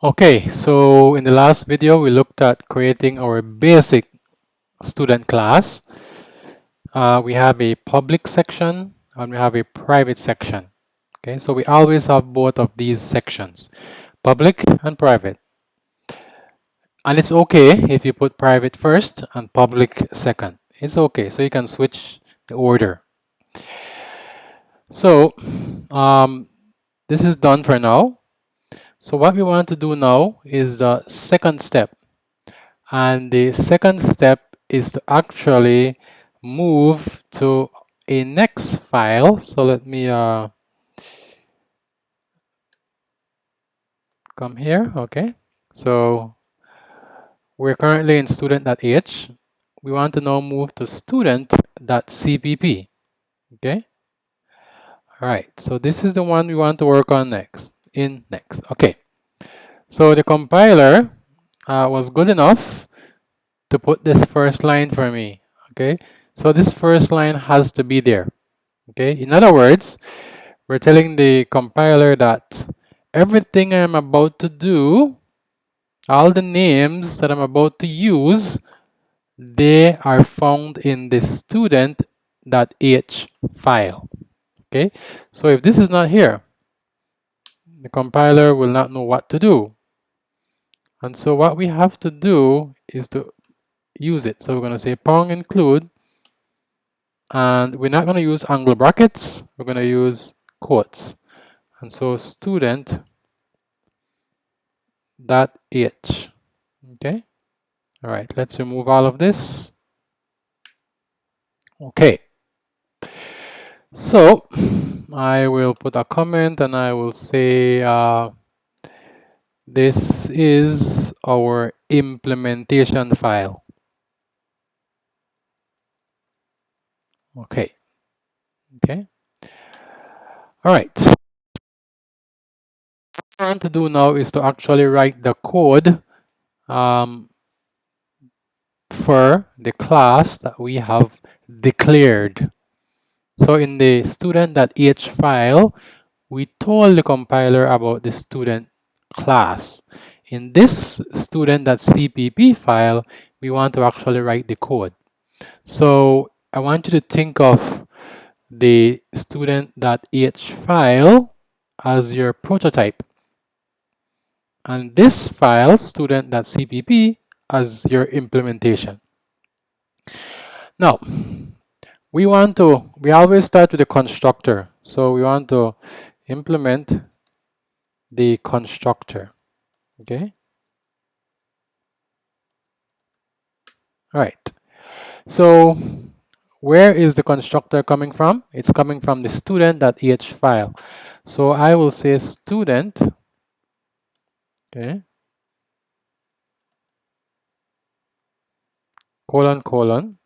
Okay, so in the last video, we looked at creating our basic student class. We have a public section and we have a private section. Okay, so we always have both of these sections, public and private. And it's okay if you put private first and public second. It's okay, so you can switch the order. So this is done for now. So what we want to do now is the second step. And the second step is to actually move to a next file. So let me come here. Okay, so we're currently in student.h. We want to now move to student.cpp. Okay, all right, so this is the one we want to work on next. Okay, so the compiler was good enough to put this first line for me. Okay, so this first line has to be there. Okay, in other words, we're telling the compiler that everything I'm about to do, all the names that I'm about to use, they are found in the student.h file. Okay, so if this is not here, the compiler will not know what to do. And so what we have to do is to use it. So we're going to say pong include, and we're not going to use angle brackets, we're going to use quotes. And so student.h. Okay, all right, let's remove all of this. Okay, so I will put a comment and I will say this is our implementation file. Okay, all right. What I want to do now is to actually write the code for the class that we have declared. So in the student.h file, we told the compiler about the student class. In this student.cpp file, we want to actually write the code. So I want you to think of the student.h file as your prototype, and this file, student.cpp, as your implementation. Now, we always start with the constructor. So we want to implement the constructor. Okay. All right. So where is the constructor coming from? It's coming from the student.h file. So I will say student, okay, colon,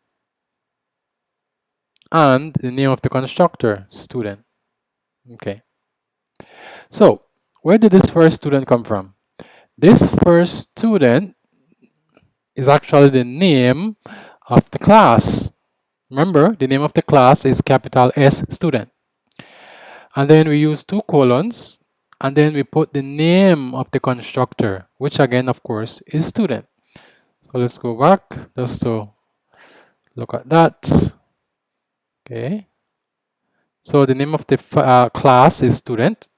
and the name of the constructor, student. Okay. So where did this first student come from? This first student is actually the name of the class. Remember, the name of the class is capital S student. And then we use 2 colons, and then we put the name of the constructor, which again, of course, is student. So let's go back just to look at that. Okay. So the name of the class is student,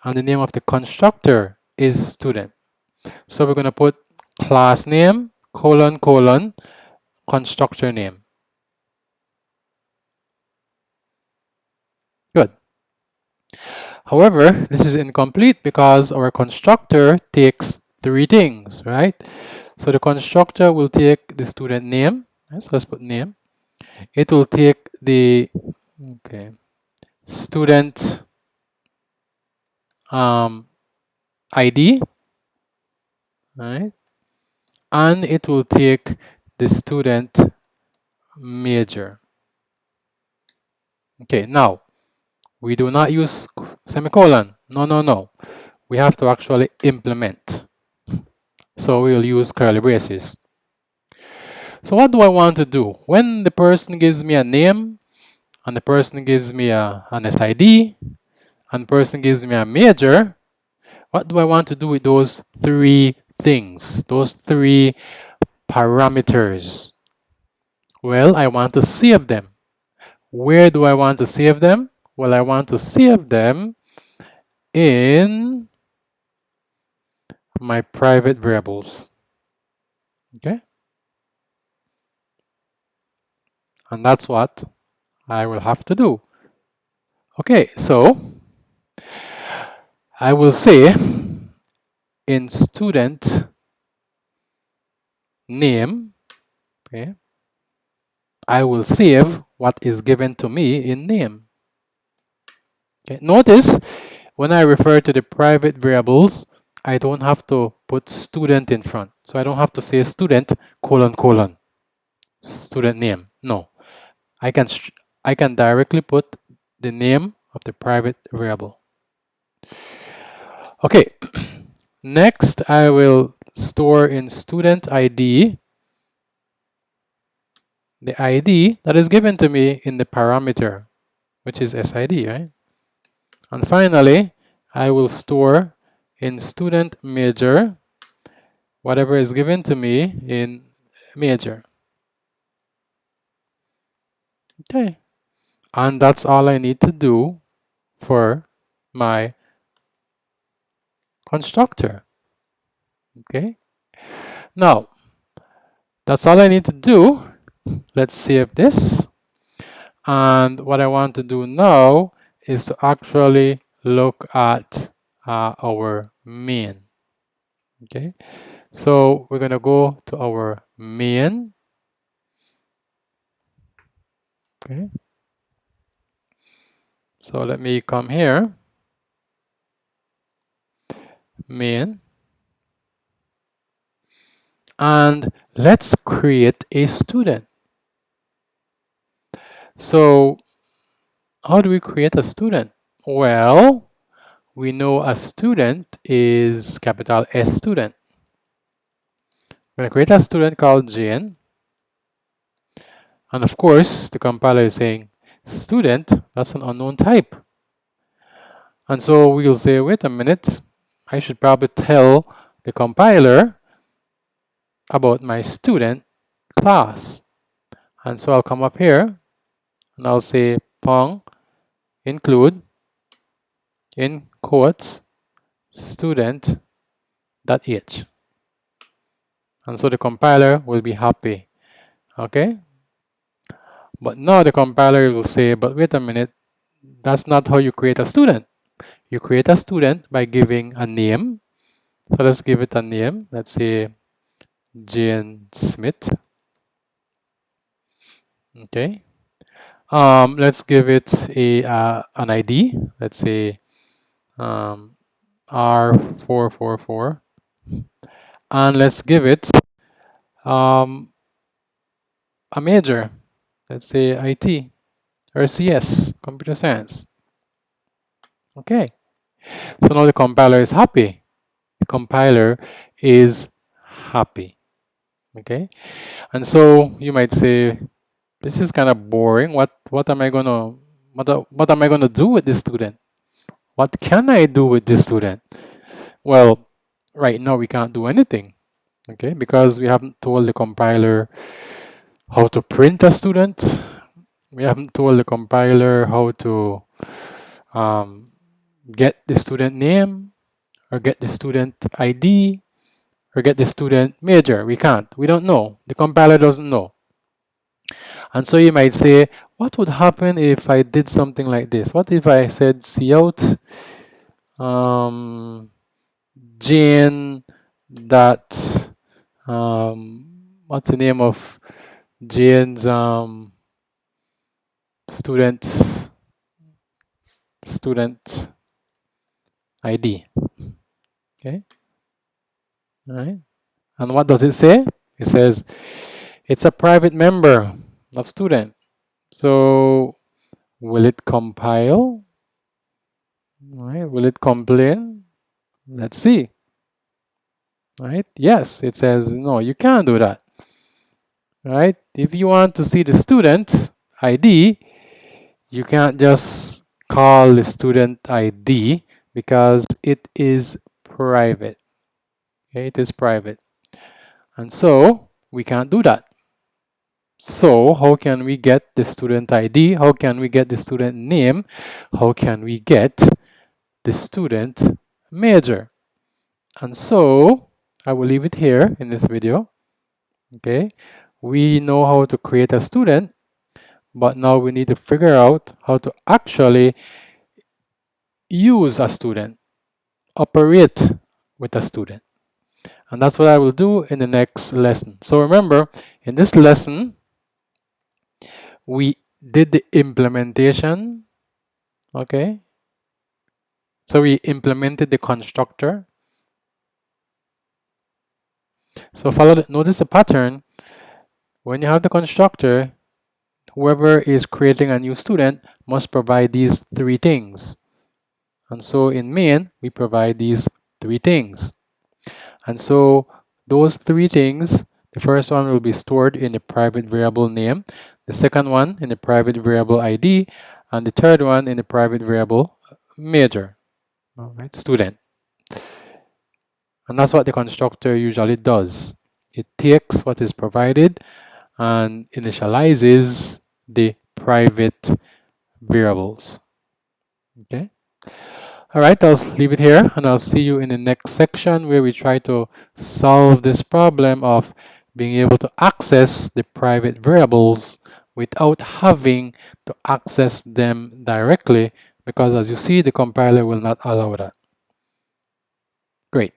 and the name of the constructor is student. So we're going to put class name, colon, constructor name. Good. However, this is incomplete because our constructor takes 3 things, right? So the constructor will take the student name. So let's put name. It will take the student ID, right? And it will take the student major. Okay, now we do not use semicolon. No. We have to actually implement. So we will use curly braces. So what do I want to do? When the person gives me a name, and the person gives me an SID, and the person gives me a major, What do I want to do with those three things, those three parameters? Well, I want to save them. Where do I want to save them? Well, I want to save them in my private variables. Okay? And that's what I will have to do. Okay, so I will say in student name, okay, I will save what is given to me in name. Okay, notice when I refer to the private variables, I don't have to put student in front. So I don't have to say student : student name. No, I can directly put the name of the private variable. Okay, next I will store in student ID the ID that is given to me in the parameter, which is SID, right? And finally, I will store in student major whatever is given to me in major. Okay, and that's all I need to do for my constructor. Okay, now that's all I need to do. Let's save this. And what I want to do now is to actually look at our main. Okay, so we're going to go to our main. Okay, so let me come here, main, and let's create a student. So how do we create a student? Well, we know a student is capital S student. We're going to create a student called Jane. And of course, the compiler is saying student, that's an unknown type. And so we'll say, wait a minute, I should probably tell the compiler about my student class. And so I'll come up here and I'll say Pong include in quotes student.h. And so the compiler will be happy. Okay? But now the compiler will say, but wait a minute, that's not how you create a student. You create a student by giving a name. So let's give it a name. Let's say Jane Smith. Okay. Let's give it an ID. Let's say R444. And let's give it a major. Let's say IT or CS, computer science. Okay. So now the compiler is happy. The compiler is happy. Okay. And so you might say, this is kind of boring. What am I gonna do with this student? What can I do with this student? Well, right now we can't do anything. Okay, because we haven't told the compiler how to print a student. We haven't told the compiler how to get the student name or get the student ID or get the student major. We can't. We don't know. The compiler doesn't know. And so you might say, what would happen if I did something like this? What if I said cout Jane that what's the name of Jane's student ID? Okay. All right. And what does it say? It says it's a private member of student. So will it compile? All right. Will it complain? Let's see. All right. Yes, it says no, you can't do that. All right. If you want to see the student ID, you can't just call the student ID because it is private. Okay, it is private. And so we can't do that. So how can we get the student ID? How can we get the student name? How can we get the student major? And so I will leave it here in this video. Okay, we know how to create a student, but now we need to figure out how to actually use a student, operate with a student. And that's what I will do in the next lesson. So remember, in this lesson, we did the implementation. Okay, so we implemented the constructor. So notice the pattern. When you have the constructor, whoever is creating a new student must provide these three things. And so in main, we provide these three things. And so those three things, the first one will be stored in the private variable name, the second one in the private variable ID, and the third one in the private variable major, all right, student. And that's what the constructor usually does. It takes what is provided and initializes the private variables. Okay. All right, I'll leave it here and I'll see you in the next section where we try to solve this problem of being able to access the private variables without having to access them directly, because as you see, the compiler will not allow that. Great.